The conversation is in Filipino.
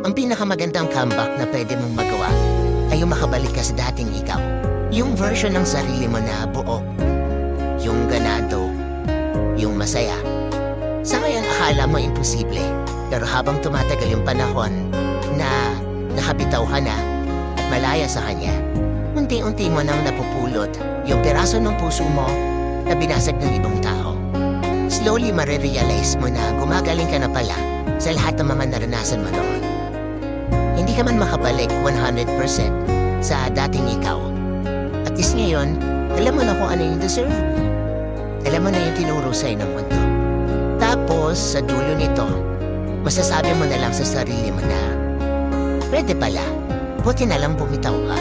Ang pinakamagandang comeback na pwede mong magawa ay yung makabalik ka sa dating ikaw. Yung version ng sarili mo na buo, yung ganado, yung masaya. Sa ngayon akala mo imposible, pero habang tumatagal yung panahon na nakabitaw ka na at malaya sa kanya, unti-unti mo nang napupulot yung piraso ng puso mo na binasag ng ibang tao. Slowly marirealize mo na gumagaling ka na pala sa lahat ng mga naranasan mo noon. Hindi ka man makabalik 100% sa dating ikaw. At least ngayon, alam mo na kung ano yung deserve mo. Alam mo na yung tinuro sa'yo ng mundo. Tapos, sa dulo nito, masasabi mo na lang sa sarili mo na, pwede pala, buti na lang bumitaw ka.